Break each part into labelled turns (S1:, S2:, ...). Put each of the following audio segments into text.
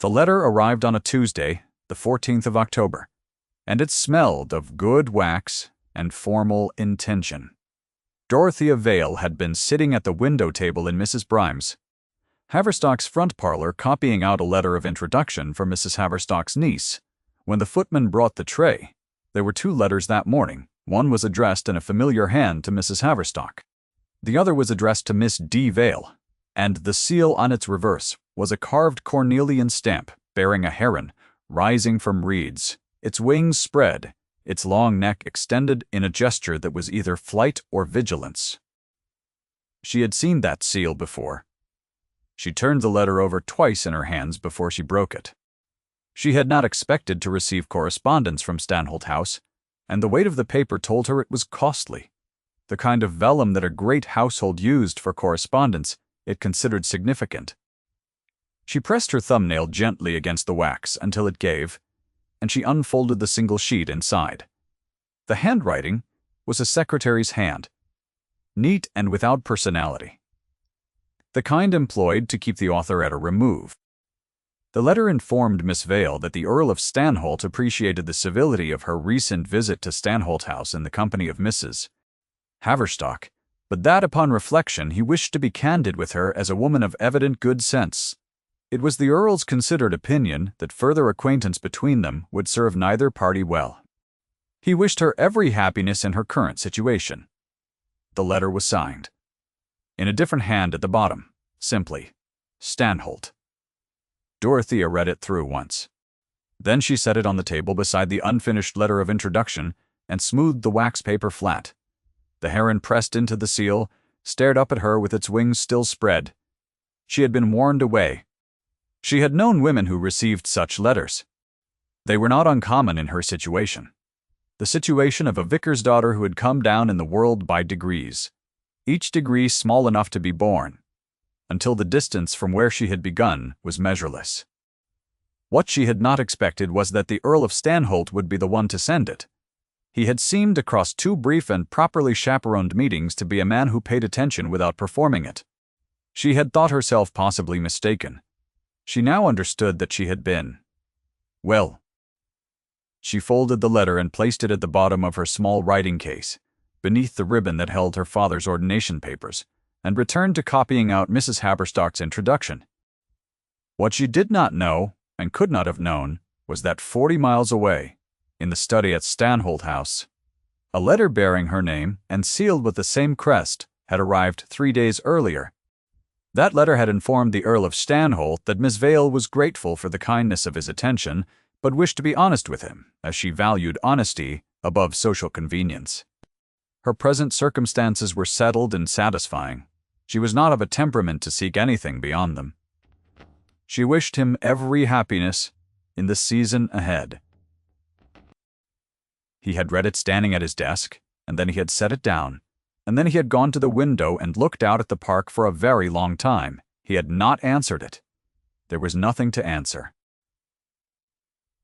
S1: The letter arrived on a Tuesday, the 14th of October, and it smelled of good wax and formal intention. Dorothea Vale had been sitting at the window table in Mrs. Brime's, Haverstock's front parlor, copying out a letter of introduction for Mrs. Haverstock's niece, when the footman brought the tray. There were 2 letters that morning. One was addressed in a familiar hand to Mrs. Haverstock. The other was addressed to Miss D. Vale, and the seal on its reverse was a carved cornelian stamp bearing a heron rising from reeds, its wings spread, its long neck extended in a gesture that was either flight or vigilance. She had seen that seal before. She turned the letter over twice in her hands before she broke it. She had not expected to receive correspondence from Stanholt House, and the weight of the paper told her it was costly. The kind of vellum that a great household used for correspondence it considered significant. She pressed her thumbnail gently against the wax until it gave, and she unfolded the single sheet inside. The handwriting was a secretary's hand, neat and without personality, the kind employed to keep the author at a remove. The letter informed Miss Vale that the Earl of Stanholt appreciated the civility of her recent visit to Stanholt House in the company of Mrs. Haverstock, but that upon reflection he wished to be candid with her as a woman of evident good sense. It was the Earl's considered opinion that further acquaintance between them would serve neither party well. He wished her every happiness in her current situation. The letter was signed. In a different hand at the bottom, simply, Stanholt. Dorothea read it through once. Then she set it on the table beside the unfinished letter of introduction and smoothed the wax paper flat. The heron pressed into the seal, stared up at her with its wings still spread. She had been warned away. She had known women who received such letters. They were not uncommon in her situation. The situation of a vicar's daughter who had come down in the world by degrees, each degree small enough to be borne, until the distance from where she had begun was measureless. What she had not expected was that the Earl of Stanholt would be the one to send it. He had seemed across 2 brief and properly chaperoned meetings to be a man who paid attention without performing it. She had thought herself possibly mistaken. She now understood that she had been. Well. She folded the letter and placed it at the bottom of her small writing case, beneath the ribbon that held her father's ordination papers, and returned to copying out Mrs. Haverstock's introduction. What she did not know, and could not have known, was that 40 miles away, in the study at Stanholt House, a letter bearing her name and sealed with the same crest had arrived 3 days earlier. That letter had informed the Earl of Stanholt that Miss Vale was grateful for the kindness of his attention, but wished to be honest with him, as she valued honesty above social convenience. Her present circumstances were settled and satisfying. She was not of a temperament to seek anything beyond them. She wished him every happiness in the season ahead. He had read it standing at his desk, and then he had set it down, and then he had gone to the window and looked out at the park for a very long time. He had not answered it. There was nothing to answer.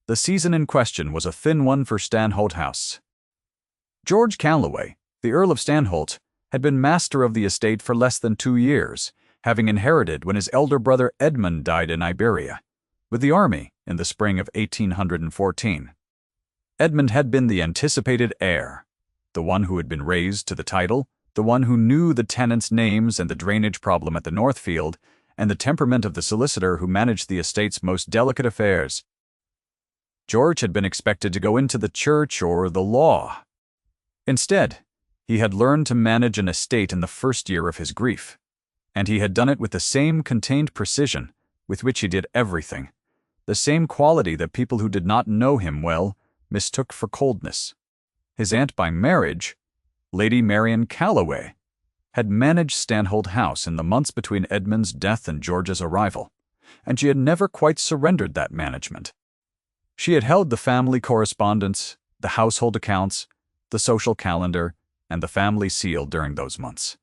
S1: The season in question was a thin one for Stanholt House. George Calloway, the Earl of Stanholt, had been master of the estate for less than 2 years, having inherited when his elder brother Edmund died in Iberia, with the army in the spring of 1814. Edmund had been the anticipated heir, the one who had been raised to the title, the one who knew the tenants' names and the drainage problem at the Northfield, and the temperament of the solicitor who managed the estate's most delicate affairs. George had been expected to go into the church or the law. Instead, he had learned to manage an estate in the first year of his grief, and he had done it with the same contained precision with which he did everything, the same quality that people who did not know him well mistook for coldness. His aunt by marriage, Lady Marian Calloway, had managed Stanholt House in the months between Edmund's death and George's arrival, and she had never quite surrendered that management. She had held the family correspondence, the household accounts, the social calendar, and the family seal during those months.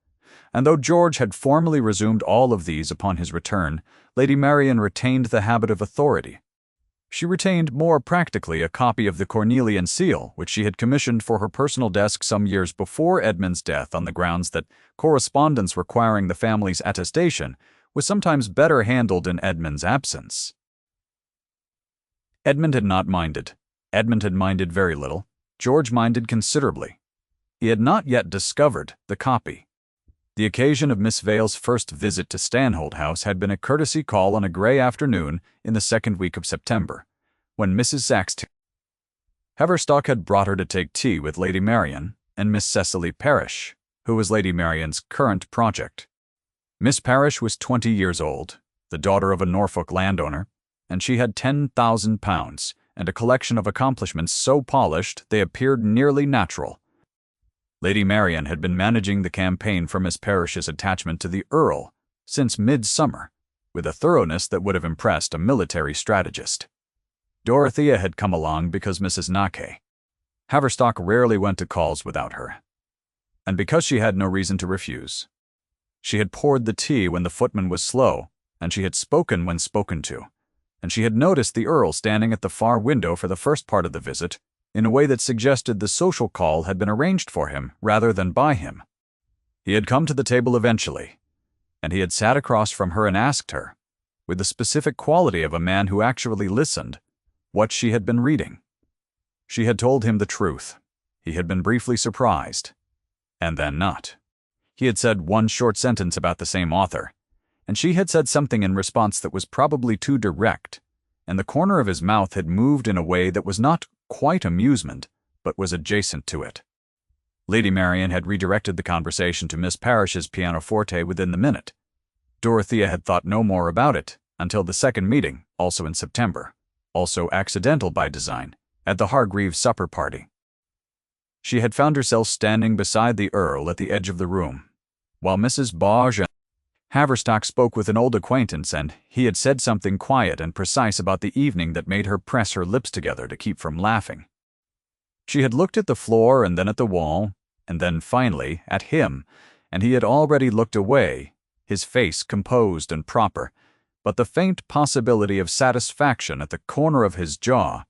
S1: And though George had formally resumed all of these upon his return, Lady Marian retained the habit of authority. She retained more practically a copy of the cornelian seal, which she had commissioned for her personal desk some years before Edmund's death on the grounds that correspondence requiring the family's attestation was sometimes better handled in Edmund's absence. Edmund had not minded. Edmund had minded very little. George minded considerably. He had not yet discovered the copy. The occasion of Miss Vale's first visit to Stanholt House had been a courtesy call on a grey afternoon in the second week of September, when Mrs. Saxton Haverstock had brought her to take tea with Lady Marian and Miss Cecily Parrish, who was Lady Marian's current project. Miss Parrish was 20 years old, the daughter of a Norfolk landowner, and she had £10,000 and a collection of accomplishments so polished they appeared nearly natural. Lady Marian had been managing the campaign for Miss Parrish's attachment to the Earl since midsummer, with a thoroughness that would have impressed a military strategist. Dorothea had come along because Mrs. Naquet Haverstock rarely went to calls without her, and because she had no reason to refuse. She had poured the tea when the footman was slow, and she had spoken when spoken to, and she had noticed the Earl standing at the far window for the first part of the visit in a way that suggested the social call had been arranged for him rather than by him. He had come to the table eventually, and he had sat across from her and asked her, with the specific quality of a man who actually listened, what she had been reading. She had told him the truth. He had been briefly surprised, and then not. He had said one short sentence about the same author, and she had said something in response that was probably too direct, and the corner of his mouth had moved in a way that was not quite amusement, but was adjacent to it. Lady Marian had redirected the conversation to Miss Parrish's pianoforte within the minute. Dorothea had thought no more about it until the second meeting, also in September, also accidental by design, at the Hargreaves supper party. She had found herself standing beside the Earl at the edge of the room, while Mrs. Bauge Haverstock spoke with an old acquaintance, and he had said something quiet and precise about the evening that made her press her lips together to keep from laughing. She had looked at the floor and then at the wall, and then finally at him, and he had already looked away, his face composed and proper, but the faint possibility of satisfaction at the corner of his jaw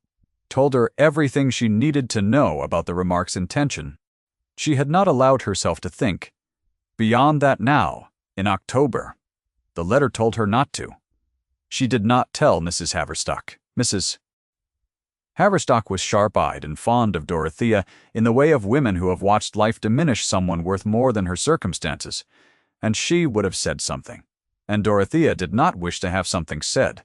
S1: told her everything she needed to know about the remark's intention. She had not allowed herself to think beyond that now, in October. The letter told her not to. She did not tell Mrs. Haverstock. Mrs. Haverstock was sharp-eyed and fond of Dorothea in the way of women who have watched life diminish someone worth more than her circumstances, and she would have said something, and Dorothea did not wish to have something said.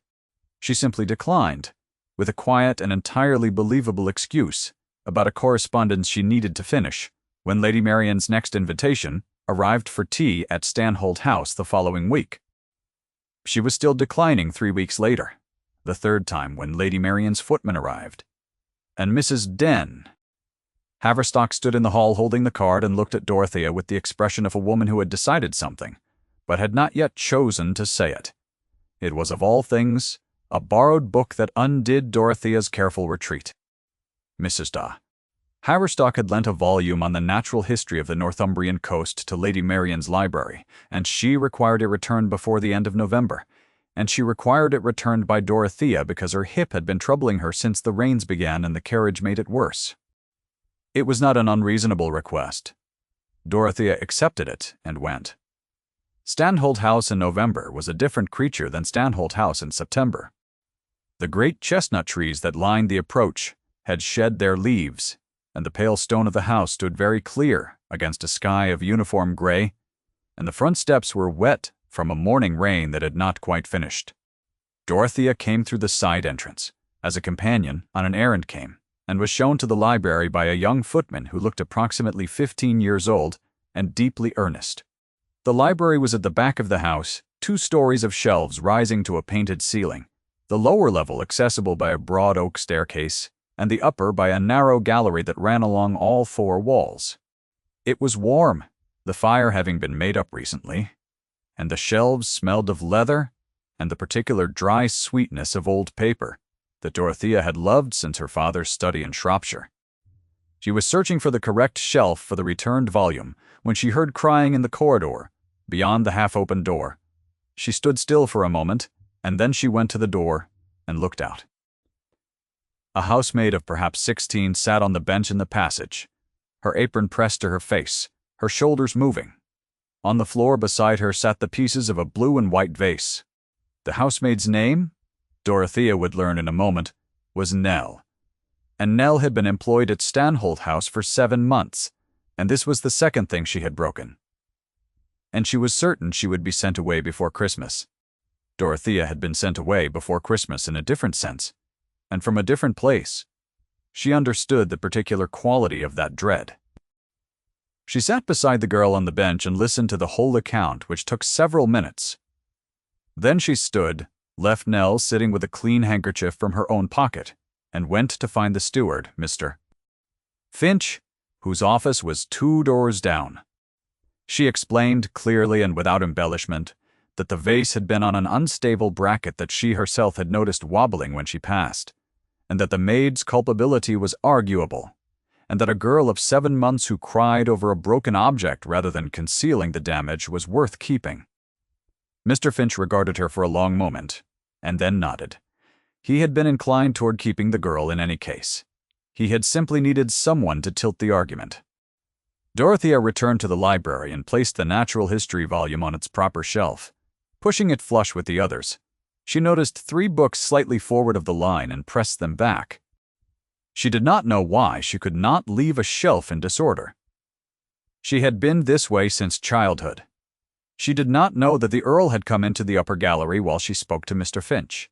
S1: She simply declined, with a quiet and entirely believable excuse about a correspondence she needed to finish, when Lady Marian's next invitation arrived for tea at Stanholt House the following week. She was still declining 3 weeks later, the third time when Lady Marian's footman arrived, and Mrs. Den. Haverstock stood in the hall holding the card and looked at Dorothea with the expression of a woman who had decided something, but had not yet chosen to say it. It was, of all things, a borrowed book that undid Dorothea's careful retreat. Mrs. Haverstock had lent a volume on the natural history of the Northumbrian coast to Lady Marian's library, and she required it returned before the end of November, and she required it returned by Dorothea because her hip had been troubling her since the rains began and the carriage made it worse. It was not an unreasonable request. Dorothea accepted it and went. Stanholt House in November was a different creature than Stanholt House in September. The great chestnut trees that lined the approach had shed their leaves, and the pale stone of the house stood very clear against a sky of uniform gray, and the front steps were wet from a morning rain that had not quite finished. Dorothea came through the side entrance, as a companion on an errand came, and was shown to the library by a young footman who looked approximately 15 years old and deeply earnest. The library was at the back of the house, 2 stories of shelves rising to a painted ceiling, the lower level accessible by a broad oak staircase, and the upper by a narrow gallery that ran along all 4 walls. It was warm, the fire having been made up recently, and the shelves smelled of leather and the particular dry sweetness of old paper that Dorothea had loved since her father's study in Shropshire. She was searching for the correct shelf for the returned volume when she heard crying in the corridor, beyond the half-open door. She stood still for a moment, and then she went to the door and looked out. A housemaid of perhaps 16 sat on the bench in the passage, her apron pressed to her face, her shoulders moving. On the floor beside her sat the pieces of a blue and white vase. The housemaid's name, Dorothea would learn in a moment, was Nell. And Nell had been employed at Stanholt House for 7 months, and this was the second thing she had broken. And she was certain she would be sent away before Christmas. Dorothea had been sent away before Christmas in a different sense, and from a different place. She understood the particular quality of that dread. She sat beside the girl on the bench and listened to the whole account, which took several minutes. Then she stood, left Nell sitting with a clean handkerchief from her own pocket, and went to find the steward, Mr. Finch, whose office was 2 doors down. She explained clearly and without embellishment that the vase had been on an unstable bracket that she herself had noticed wobbling when she passed, and that the maid's culpability was arguable, and that a girl of 7 months who cried over a broken object rather than concealing the damage was worth keeping. Mr. Finch regarded her for a long moment, and then nodded. He had been inclined toward keeping the girl in any case. He had simply needed someone to tilt the argument. Dorothea returned to the library and placed the natural history volume on its proper shelf. Pushing it flush with the others, she noticed 3 books slightly forward of the line and pressed them back. She did not know why she could not leave a shelf in disorder. She had been this way since childhood. She did not know that the Earl had come into the upper gallery while she spoke to Mr. Finch.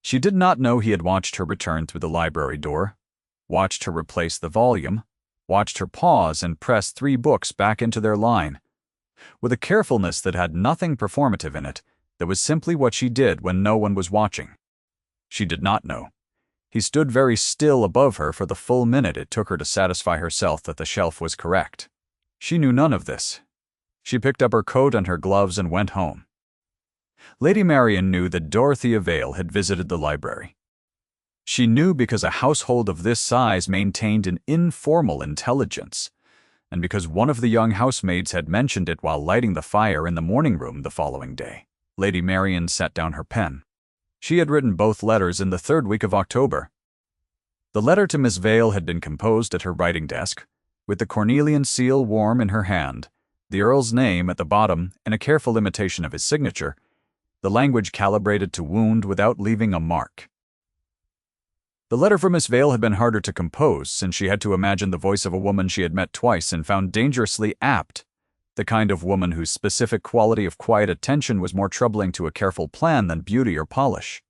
S1: She did not know he had watched her return through the library door, watched her replace the volume, watched her pause and press 3 books back into their line, with a carefulness that had nothing performative in it, that was simply what she did when no one was watching. She did not know. He stood very still above her for the full minute it took her to satisfy herself that the shelf was correct. She knew none of this. She picked up her coat and her gloves and went home. Lady Marian knew that Dorothea Vale had visited the library. She knew because a household of this size maintained an informal intelligence, and because one of the young housemaids had mentioned it while lighting the fire in the morning room the following day. Lady Marian set down her pen. She had written both letters in the 3rd week of October. The letter to Miss Vale had been composed at her writing desk, with the cornelian seal warm in her hand, the Earl's name at the bottom in a careful imitation of his signature, the language calibrated to wound without leaving a mark. The letter for Miss Vale had been harder to compose, since she had to imagine the voice of a woman she had met twice and found dangerously apt, the kind of woman whose specific quality of quiet attention was more troubling to a careful plan than beauty or polish.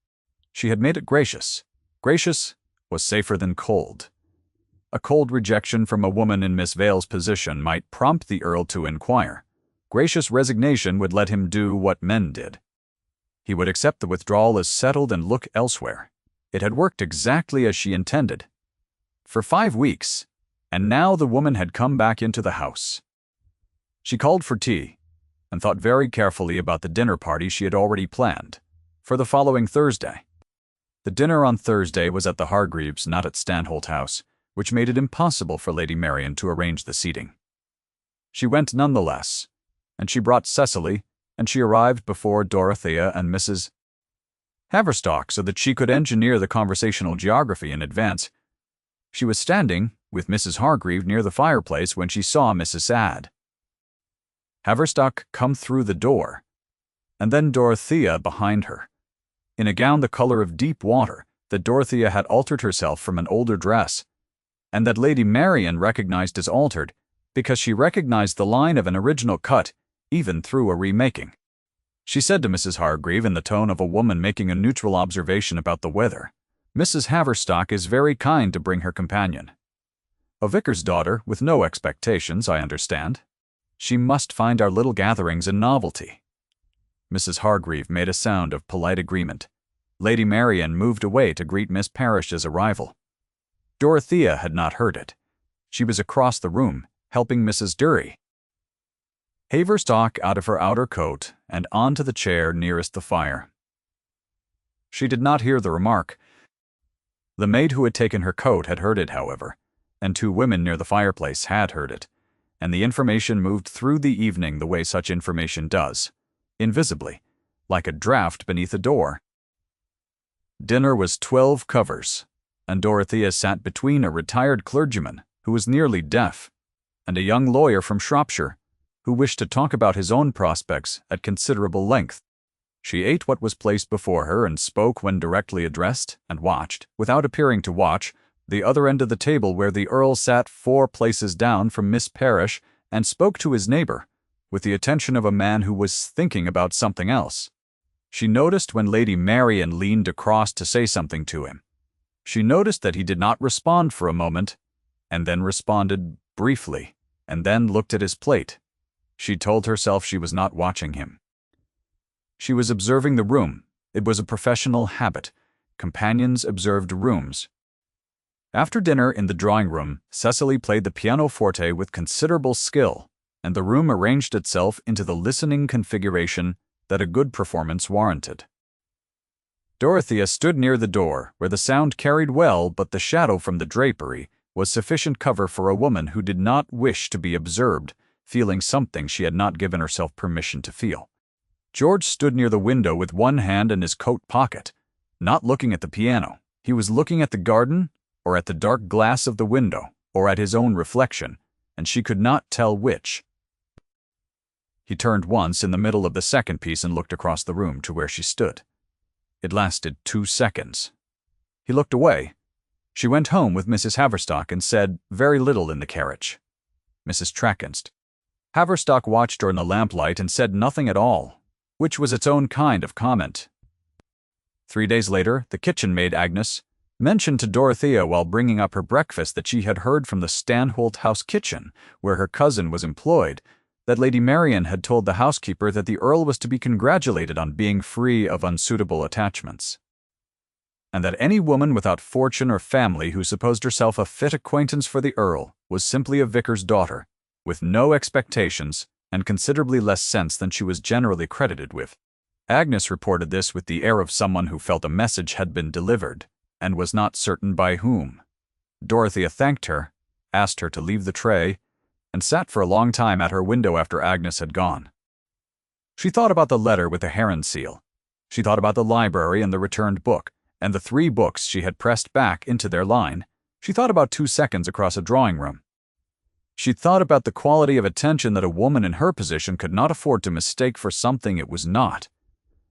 S1: She had made it gracious. Gracious was safer than cold. A cold rejection from a woman in Miss Vale's position might prompt the Earl to inquire. Gracious resignation would let him do what men did. He would accept the withdrawal as settled and look elsewhere. It had worked exactly as she intended. For 5 weeks, and now the woman had come back into the house. She called for tea, and thought very carefully about the dinner party she had already planned, for the following Thursday. The dinner on Thursday was at the Hargreaves', not at Stanholt House, which made it impossible for Lady Marian to arrange the seating. She went nonetheless, and she brought Cecily, and she arrived before Dorothea and Mrs. Haverstock so that she could engineer the conversational geography in advance. She was standing, with Mrs. Hargreave near the fireplace when she saw Mrs. Haverstock come through the door, and then Dorothea behind her, in a gown the color of deep water that Dorothea had altered herself from an older dress, and that Lady Marian recognized as altered because she recognized the line of an original cut even through a remaking. She said to Mrs. Hargreave in the tone of a woman making a neutral observation about the weather, "Mrs. Haverstock is very kind to bring her companion. A vicar's daughter with no expectations, I understand. She must find our little gatherings a novelty." Mrs. Hargreave made a sound of polite agreement. Lady Marian moved away to greet Miss Parish's arrival. Dorothea had not heard it. She was across the room, helping Mrs. Dury. Haverstock out of her outer coat and onto the chair nearest the fire. She did not hear the remark. The maid who had taken her coat had heard it, however, and 2 women near the fireplace had heard it, and the information moved through the evening the way such information does, invisibly, like a draught beneath a door. Dinner was 12 covers, and Dorothea sat between a retired clergyman who was nearly deaf and a young lawyer from Shropshire who wished to talk about his own prospects at considerable length. She ate what was placed before her and spoke when directly addressed, and watched, without appearing to watch, the other end of the table where the Earl sat 4 places down from Miss Parish and spoke to his neighbor, with the attention of a man who was thinking about something else. She noticed when Lady Marian leaned across to say something to him. She noticed that he did not respond for a moment, and then responded briefly, and then looked at his plate. She told herself she was not watching him. She was observing the room. It was a professional habit. Companions observed rooms. After dinner in the drawing room, Cecily played the pianoforte with considerable skill, and the room arranged itself into the listening configuration that a good performance warranted. Dorothea stood near the door, where the sound carried well, but the shadow from the drapery was sufficient cover for a woman who did not wish to be observed, feeling something she had not given herself permission to feel. George stood near the window with one hand in his coat pocket, not looking at the piano. He was looking at the garden, or at the dark glass of the window, or at his own reflection, and she could not tell which. He turned once in the middle of the second piece and looked across the room to where she stood. It lasted 2 seconds. He looked away. She went home with Mrs. Haverstock and said very little in the carriage. Mrs. Trackenst. Haverstock watched her in the lamplight and said nothing at all, which was its own kind of comment. 3 days later, the kitchen maid Agnes mentioned to Dorothea while bringing up her breakfast that she had heard from the Stanholt House kitchen, where her cousin was employed, that Lady Marian had told the housekeeper that the Earl was to be congratulated on being free of unsuitable attachments, and that any woman without fortune or family who supposed herself a fit acquaintance for the Earl was simply a vicar's daughter, with no expectations and considerably less sense than she was generally credited with. Agnes reported this with the air of someone who felt a message had been delivered, and was not certain by whom. Dorothea thanked her, asked her to leave the tray, and sat for a long time at her window after Agnes had gone. She thought about the letter with the heron seal. She thought about the library and the returned book, and the 3 books she had pressed back into their line. She thought about 2 seconds across a drawing room. She thought about the quality of attention that a woman in her position could not afford to mistake for something it was not,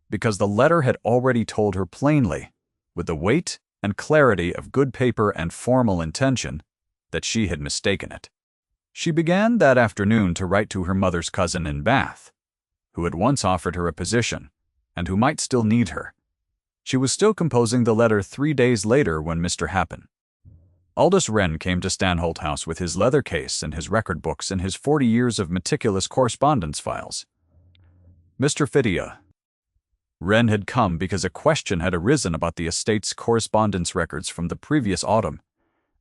S1: because the letter had already told her plainly, with the weight and clarity of good paper and formal intention, that she had mistaken it. She began that afternoon to write to her mother's cousin in Bath, who had once offered her a position, and who might still need her. She was still composing the letter 3 days later when Mr. Happen. Aldous Wren came to Stanholt House with his leather case and his record books and his 40 years of meticulous correspondence files. Mr. Phidia. Wren had come because a question had arisen about the estate's correspondence records from the previous autumn,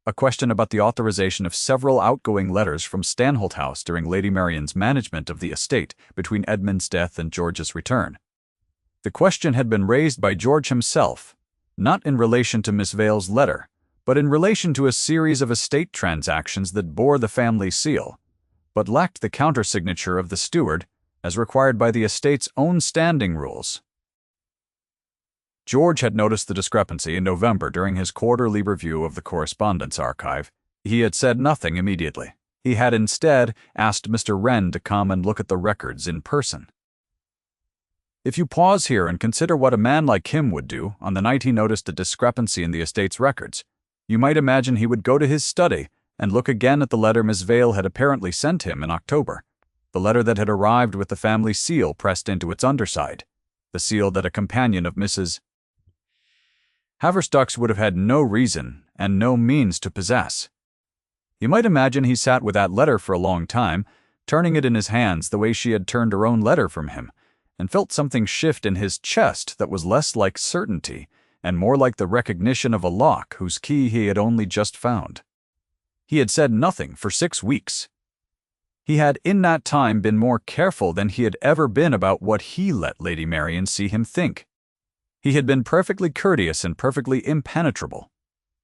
S1: a question about the authorization of several outgoing letters from Stanholt House during Lady Marian's management of the estate between Edmund's death and George's return. The question had been raised by George himself, not in relation to Miss Vale's letter, but in relation to a series of estate transactions that bore the family seal, but lacked the countersignature of the steward, as required by the estate's own standing rules. George had noticed the discrepancy in November during his quarterly review of the correspondence archive. He had said nothing immediately. He had instead asked Mr. Wren to come and look at the records in person. If you pause here and consider what a man like him would do on the night he noticed a discrepancy in the estate's records, you might imagine he would go to his study and look again at the letter Miss Vale had apparently sent him in October, the letter that had arrived with the family seal pressed into its underside, the seal that a companion of Mrs. Haverstock's would have had no reason and no means to possess. You might imagine he sat with that letter for a long time, turning it in his hands the way she had turned her own letter from him, and felt something shift in his chest that was less like certainty and more like the recognition of a lock whose key he had only just found. He had said nothing for 6 weeks. He had in that time been more careful than he had ever been about what he let Lady Marian see him think. He had been perfectly courteous and perfectly impenetrable,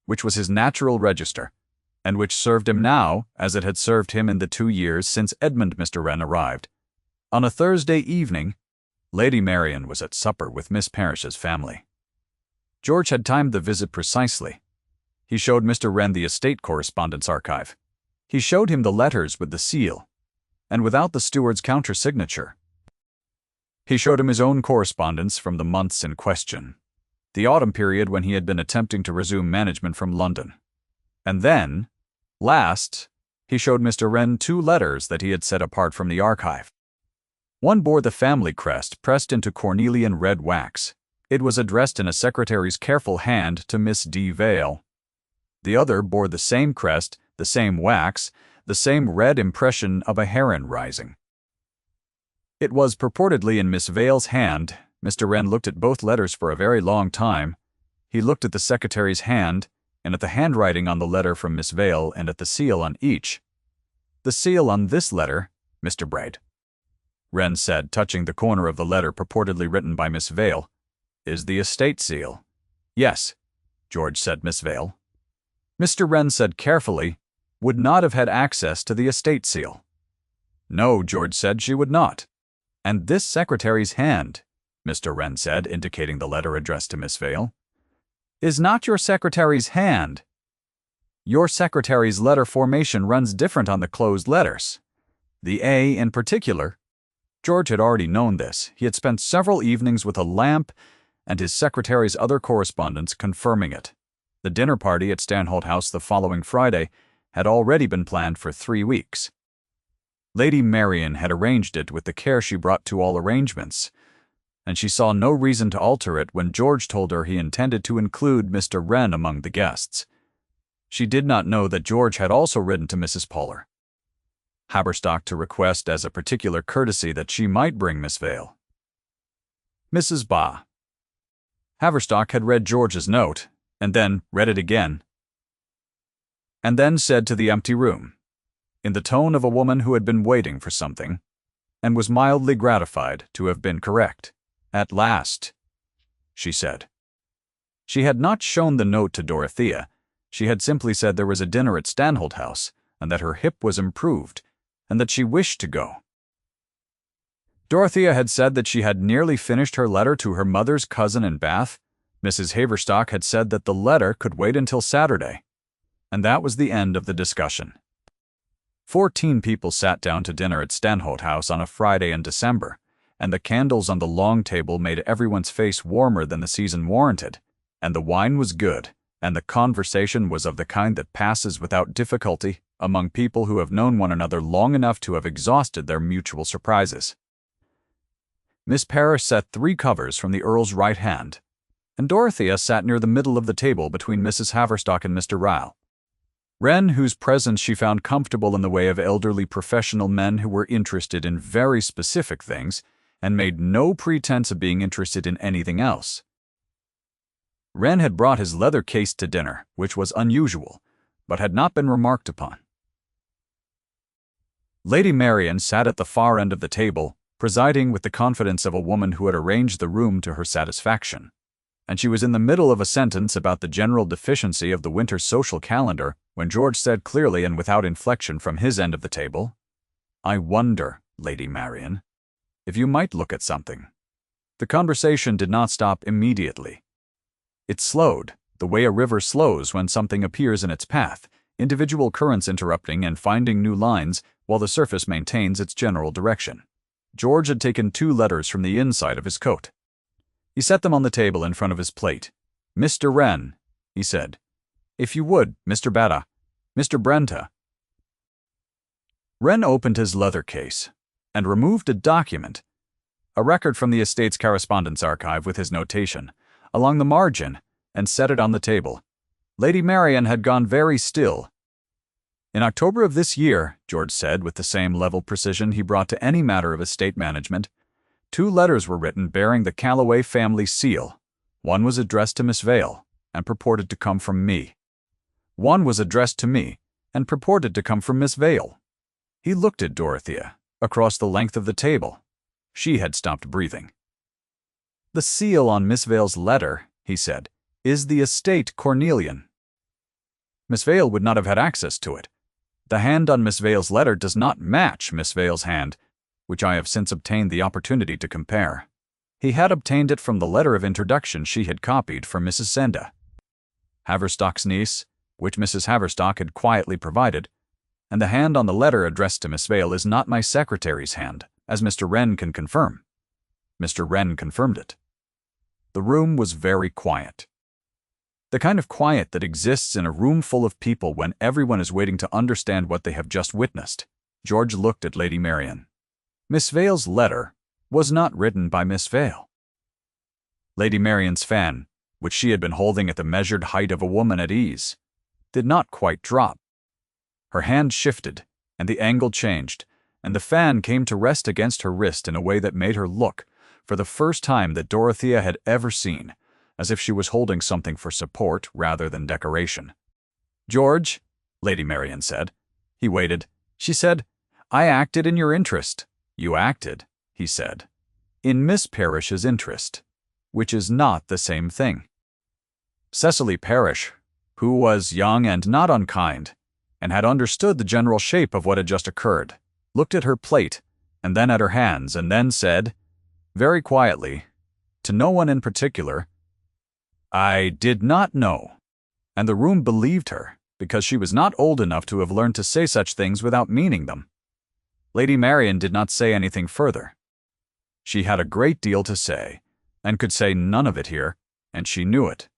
S1: which was his natural register, and which served him now as it had served him in the 2 years since Edmund Mr. Wren arrived. On a Thursday evening, Lady Marian was at supper with Miss Parish's family. George had timed the visit precisely. He showed Mr. Wren the estate correspondence archive. He showed him the letters with the seal, and without the steward's countersignature. He showed him his own correspondence from the months in question, the autumn period when he had been attempting to resume management from London. And then, last, he showed Mr. Wren 2 letters that he had set apart from the archive. One bore the family crest pressed into cornelian red wax. It was addressed in a secretary's careful hand to Miss D. Vale. The other bore the same crest, the same wax, the same red impression of a heron rising. It was purportedly in Miss Vale's hand. Mr. Wren looked at both letters for a very long time. He looked at the secretary's hand, and at the handwriting on the letter from Miss Vale, and at the seal on each. "The seal on this letter, Mr. Braid," Wren said, touching the corner of the letter purportedly written by Miss Vale, "is the estate seal." "Yes," George said. Miss Vale, Mr. Wren said carefully, would not have had access to the estate seal. "No," George said, "she would not." "And this secretary's hand," Mr. Wren said, indicating the letter addressed to Miss Vale, "is not your secretary's hand. Your secretary's letter formation runs different on the closed letters. The A in particular." George had already known this. He had spent several evenings with a lamp and his secretary's other correspondence confirming it. The dinner party at Stanholt House the following Friday had already been planned for 3 weeks. Lady Marian had arranged it with the care she brought to all arrangements, and she saw no reason to alter it when George told her he intended to include Mr. Wren among the guests. She did not know that George had also written to Mrs. Poller, Haberstock, to request as a particular courtesy that she might bring Miss Vale. Mrs. Ba. Haverstock had read George's note, and then read it again, and then said to the empty room, in the tone of a woman who had been waiting for something, and was mildly gratified to have been correct. "At last," she said. She had not shown the note to Dorothea. She had simply said there was a dinner at Stanholt House, and that her hip was improved, and that she wished to go. Dorothea had said that she had nearly finished her letter to her mother's cousin in Bath. Mrs. Haverstock had said that the letter could wait until Saturday, and that was the end of the discussion. 14 people sat down to dinner at Stanholt House on a Friday in December, and the candles on the long table made everyone's face warmer than the season warranted, and the wine was good, and the conversation was of the kind that passes without difficulty among people who have known one another long enough to have exhausted their mutual surprises. Miss Parrish sat 3 covers from the Earl's right hand, and Dorothea sat near the middle of the table between Mrs. Haverstock and Mr. Ryle. Wren, whose presence she found comfortable in the way of elderly professional men who were interested in very specific things and made no pretense of being interested in anything else. Wren had brought his leather case to dinner, which was unusual, but had not been remarked upon. Lady Marian sat at the far end of the table, presiding with the confidence of a woman who had arranged the room to her satisfaction, and she was in the middle of a sentence about the general deficiency of the winter social calendar when George said clearly and without inflection from his end of the table, "I wonder, Lady Marian, if you might look at something." The conversation did not stop immediately. It slowed, the way a river slows when something appears in its path, individual currents interrupting and finding new lines while the surface maintains its general direction. George had taken 2 letters from the inside of his coat. He set them on the table in front of his plate. "Mr. Wren," he said. "If you would, Mr. Bada, Mr. Brenta." Wren opened his leather case and removed a document, a record from the estate's correspondence archive with his notation, along the margin, and set it on the table. Lady Marian had gone very still. "In October of this year," George said with the same level precision he brought to any matter of estate management, 2 letters were written bearing the Calloway family seal. One was addressed to Miss Vale, and purported to come from me. One was addressed to me, and purported to come from Miss Vale. He looked at Dorothea, across the length of the table. She had stopped breathing. "The seal on Miss Vale's letter," he said, "is the estate cornelian. Miss Vale would not have had access to it. The hand on Miss Vale's letter does not match Miss Vale's hand, which I have since obtained the opportunity to compare." He had obtained it from the letter of introduction she had copied from Mrs. Senda, Haverstock's niece, which Mrs. Haverstock had quietly provided, and the hand on the letter addressed to Miss Vale is not my secretary's hand, as Mr. Wren can confirm. Mr. Wren confirmed it. The room was very quiet. The kind of quiet that exists in a room full of people when everyone is waiting to understand what they have just witnessed. George looked at Lady Marian. Miss Vale's letter was not written by Miss Vale. Lady Marian's fan, which she had been holding at the measured height of a woman at ease, did not quite drop. Her hand shifted, and the angle changed, and the fan came to rest against her wrist in a way that made her look, for the first time that Dorothea had ever seen, as if she was holding something for support rather than decoration. "George," Lady Marian said. He waited. She said, "I acted in your interest." "You acted," he said, "in Miss Parrish's interest, which is not the same thing." Cecily Parrish, who was young and not unkind, and had understood the general shape of what had just occurred, looked at her plate, and then at her hands, and then said, very quietly, to no one in particular, "I did not know." And the room believed her, because she was not old enough to have learned to say such things without meaning them. Lady Marian did not say anything further. She had a great deal to say, and could say none of it here, and she knew it.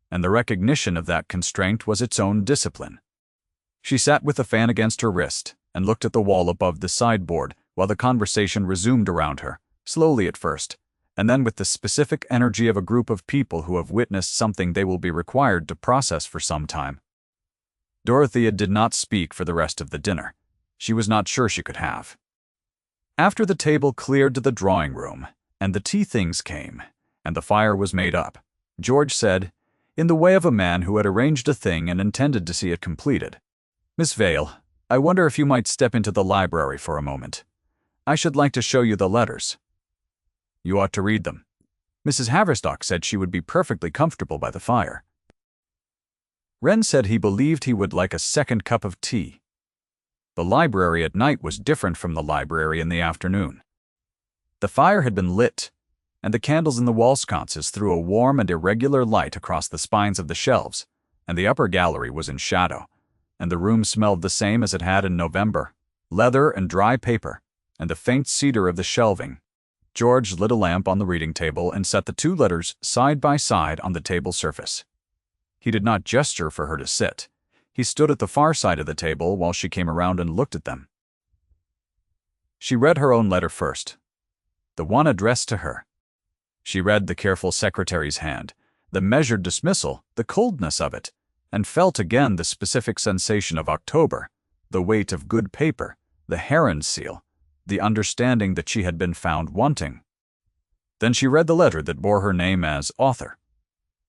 S1: And the recognition of that constraint was its own discipline. She sat with the fan against her wrist, and looked at the wall above the sideboard, while the conversation resumed around her, slowly at first, and then with the specific energy of a group of people who have witnessed something they will be required to process for some time. Dorothea did not speak for the rest of the dinner. She was not sure she could have. After the table cleared to the drawing room, and the tea things came, and the fire was made up, George said, in the way of a man who had arranged a thing and intended to see it completed, "Miss Vale, I wonder if you might step into the library for a moment. I should like to show you the letters. You ought to read them." Mrs. Haverstock said she would be perfectly comfortable by the fire. Wren said he believed he would like a second cup of tea. The library at night was different from the library in the afternoon. The fire had been lit, and the candles in the wall sconces threw a warm and irregular light across the spines of the shelves, and the upper gallery was in shadow, and the room smelled the same as it had in November, leather and dry paper, and the faint cedar of the shelving. George lit a lamp on the reading table and set the two letters side by side on the table surface. He did not gesture for her to sit. He stood at the far side of the table while she came around and looked at them. She read her own letter first, the one addressed to her. She read the careful secretary's hand, the measured dismissal, the coldness of it, and felt again the specific sensation of October, the weight of good paper, the heron seal, the understanding that she had been found wanting. Then she read the letter that bore her name as author.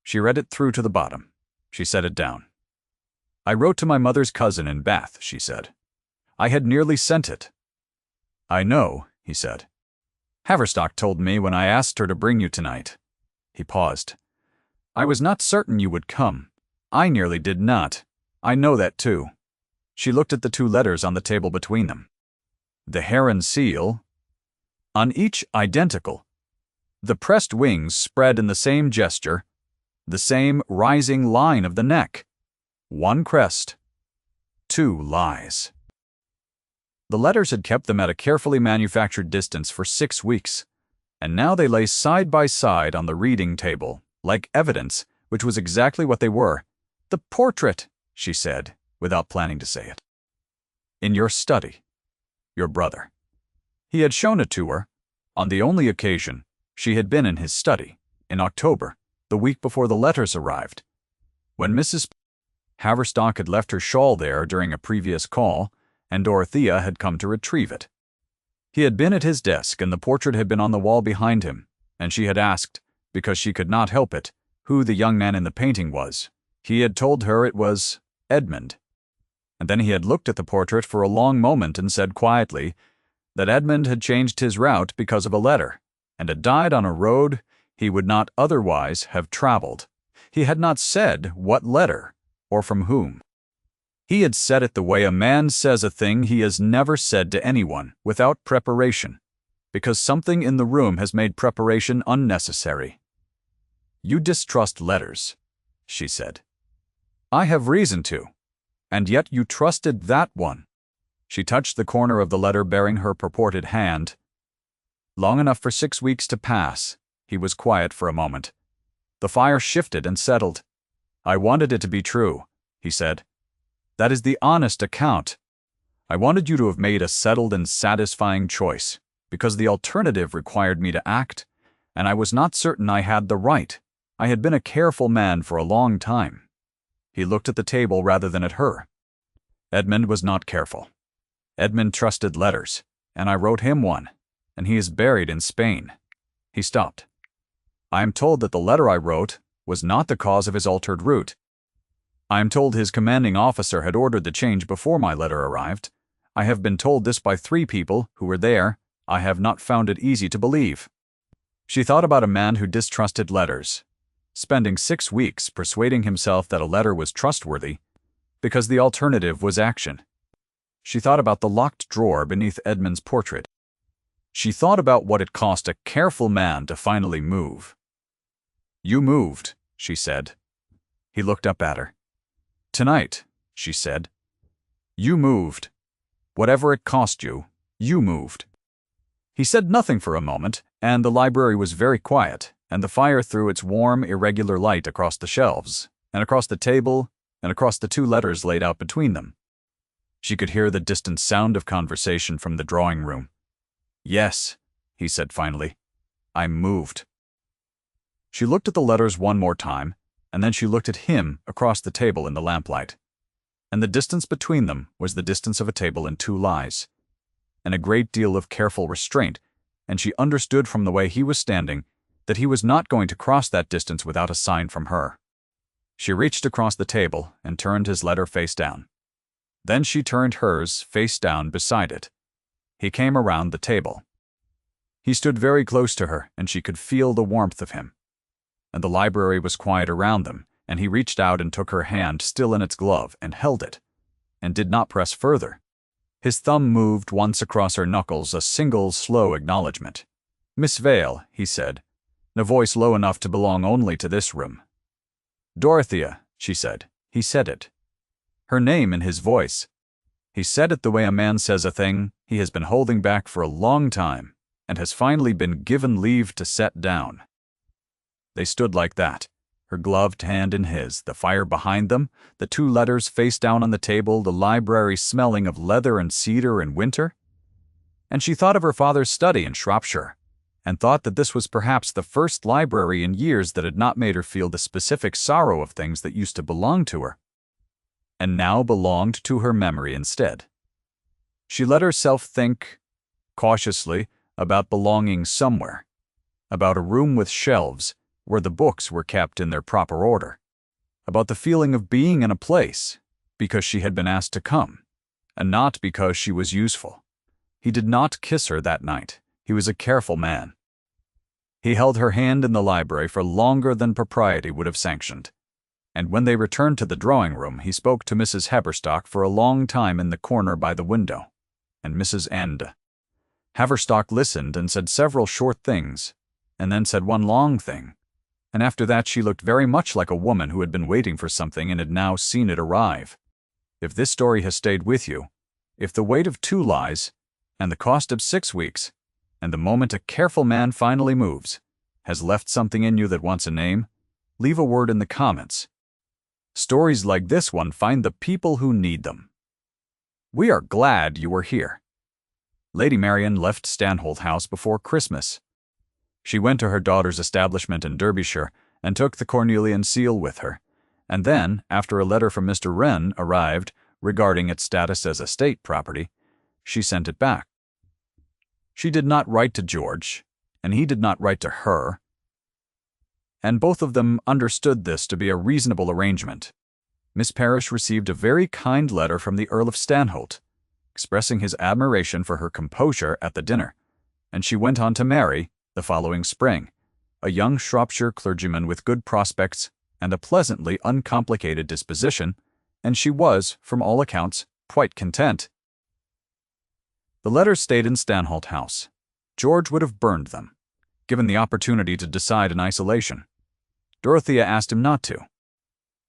S1: She read it through to the bottom. She set it down. "I wrote to my mother's cousin in Bath," she said. "I had nearly sent it." "I know," he said. "Haverstock told me when I asked her to bring you tonight." He paused. "I was not certain you would come. I nearly did not. I know that too." She looked at the two letters on the table between them. The heron seal, on each identical. The pressed wings spread in the same gesture, the same rising line of the neck. One crest, two lies. The letters had kept them at a carefully manufactured distance for 6 weeks, and now they lay side by side on the reading table, like evidence, which was exactly what they were. "The portrait," she said, without planning to say it. "In your study. Your brother." He had shown it to her, on the only occasion she had been in his study, in October, the week before the letters arrived, when Mrs. Haverstock had left her shawl there during a previous call, and Dorothea had come to retrieve it. He had been at his desk, and the portrait had been on the wall behind him, and she had asked, because she could not help it, who the young man in the painting was. He had told her it was Edmund. And then he had looked at the portrait for a long moment and said quietly that Edmund had changed his route because of a letter, and had died on a road he would not otherwise have traveled. He had not said what letter, or from whom. He had said it the way a man says a thing he has never said to anyone, without preparation, because something in the room has made preparation unnecessary. "You distrust letters," she said. "I have reason to. And yet you trusted that one." She touched the corner of the letter bearing her purported hand. Long enough for 6 weeks to pass. He was quiet for a moment. The fire shifted and settled. I wanted it to be true, he said. That is the honest account. I wanted you to have made a settled and satisfying choice, because the alternative required me to act, and I was not certain I had the right. I had been a careful man for a long time. He looked at the table rather than at her. Edmund was not careful. Edmund trusted letters, and I wrote him one, and he is buried in Spain. He stopped. I am told that the letter I wrote was not the cause of his altered route. I am told his commanding officer had ordered the change before my letter arrived. I have been told this by 3 people who were there. I have not found it easy to believe. She thought about a man who distrusted letters, spending 6 weeks persuading himself that a letter was trustworthy because the alternative was action. She thought about the locked drawer beneath Edmund's portrait. She thought about what it cost a careful man to finally move. You moved, she said. He looked up at her. Tonight, she said. You moved. Whatever it cost you, you moved. He said nothing for a moment, and the library was very quiet, and the fire threw its warm, irregular light across the shelves, and across the table, and across the 2 letters laid out between them. She could hear the distant sound of conversation from the drawing room. Yes, he said finally. I moved. She looked at the letters one more time, and then she looked at him across the table in the lamplight. And the distance between them was the distance of a table and 2 lies, and a great deal of careful restraint, and she understood from the way he was standing that he was not going to cross that distance without a sign from her. She reached across the table and turned his letter face down. Then she turned hers face down beside it. He came around the table. He stood very close to her, and she could feel the warmth of him. And the library was quiet around them, and he reached out and took her hand still in its glove and held it, and did not press further. His thumb moved once across her knuckles, a single slow acknowledgement. Miss Vale, he said, in a voice low enough to belong only to this room. Dorothea, she said. He said it. Her name in his voice. He said it the way a man says a thing he has been holding back for a long time, and has finally been given leave to set down. They stood like that, her gloved hand in his, the fire behind them, the 2 letters face down on the table, the library smelling of leather and cedar in winter. And she thought of her father's study in Shropshire, and thought that this was perhaps the first library in years that had not made her feel the specific sorrow of things that used to belong to her, and now belonged to her memory instead. She let herself think, cautiously, about belonging somewhere, about a room with shelves where the books were kept in their proper order, about the feeling of being in a place because she had been asked to come, and not because she was useful. He did not kiss her that night. He was a careful man. He held her hand in the library for longer than propriety would have sanctioned, and when they returned to the drawing room, he spoke to Mrs. Haverstock for a long time in the corner by the window, and Mrs. Haverstock listened and said several short things, and then said one long thing, and after that she looked very much like a woman who had been waiting for something and had now seen it arrive. If this story has stayed with you, if the weight of 2 lies, and the cost of 6 weeks, and the moment a careful man finally moves, has left something in you that wants a name, leave a word in the comments. Stories like this one find the people who need them. We are glad you were here. Lady Marian left Stanholt House before Christmas. She went to her daughter's establishment in Derbyshire and took the cornelian seal with her, and then, after a letter from Mr. Wren arrived regarding its status as estate property, she sent it back. She did not write to George, and he did not write to her, and both of them understood this to be a reasonable arrangement. Miss Parish received a very kind letter from the Earl of Stanholt, expressing his admiration for her composure at the dinner, and she went on to marry, the following spring, a young Shropshire clergyman with good prospects and a pleasantly uncomplicated disposition, and she was, from all accounts, quite content. The letters stayed in Stanholt House. George would have burned them, given the opportunity to decide in isolation. Dorothea asked him not to.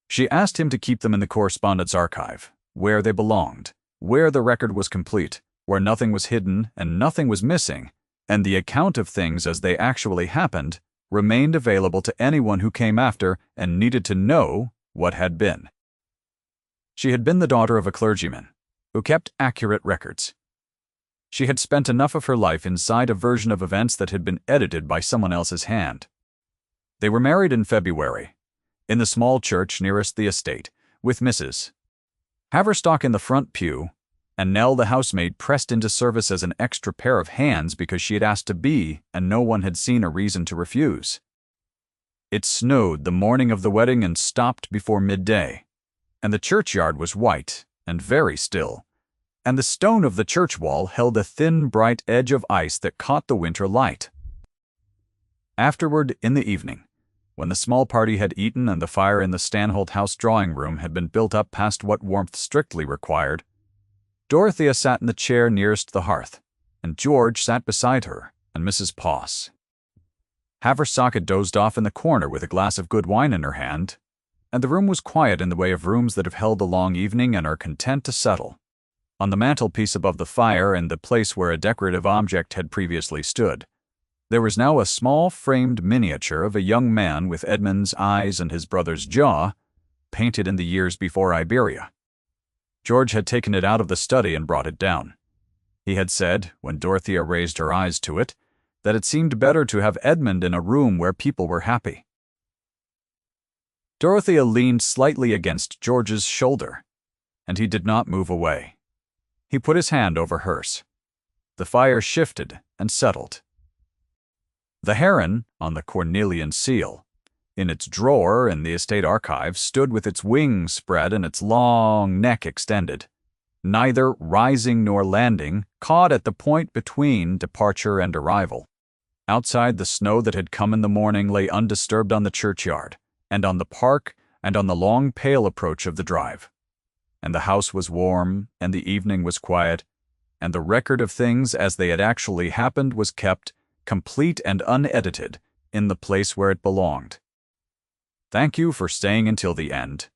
S1: She asked him to keep them in the correspondence archive, where they belonged, where the record was complete, where nothing was hidden and nothing was missing, and the account of things as they actually happened remained available to anyone who came after and needed to know what had been. She had been the daughter of a clergyman who kept accurate records. She had spent enough of her life inside a version of events that had been edited by someone else's hand. They were married in February, in the small church nearest the estate, with Mrs. Haverstock in the front pew, and Nell the housemaid pressed into service as an extra pair of hands because she had asked to be, and no one had seen a reason to refuse. It snowed the morning of the wedding and stopped before midday, and the churchyard was white and very still, and the stone of the church wall held a thin, bright edge of ice that caught the winter light. Afterward, in the evening, when the small party had eaten and the fire in the Stanholt House drawing-room had been built up past what warmth strictly required, Dorothea sat in the chair nearest the hearth, and George sat beside her and Mrs. Poss. Haverstock had dozed off in the corner with a glass of good wine in her hand, and the room was quiet in the way of rooms that have held a long evening and are content to settle. On the mantelpiece above the fire, and the place where a decorative object had previously stood, there was now a small framed miniature of a young man with Edmund's eyes and his brother's jaw, painted in the years before Iberia. George had taken it out of the study and brought it down. He had said, when Dorothea raised her eyes to it, that it seemed better to have Edmund in a room where people were happy. Dorothea leaned slightly against George's shoulder, and he did not move away. He put his hand over hers. The fire shifted and settled. The heron on the cornelian seal, in its drawer in the estate archives, stood with its wings spread and its long neck extended, neither rising nor landing, caught at the point between departure and arrival. Outside, the snow that had come in the morning lay undisturbed on the churchyard, and on the park, and on the long pale approach of the drive. And the house was warm, and the evening was quiet, and the record of things as they had actually happened was kept, complete and unedited, in the place where it belonged. Thank you for staying until the end.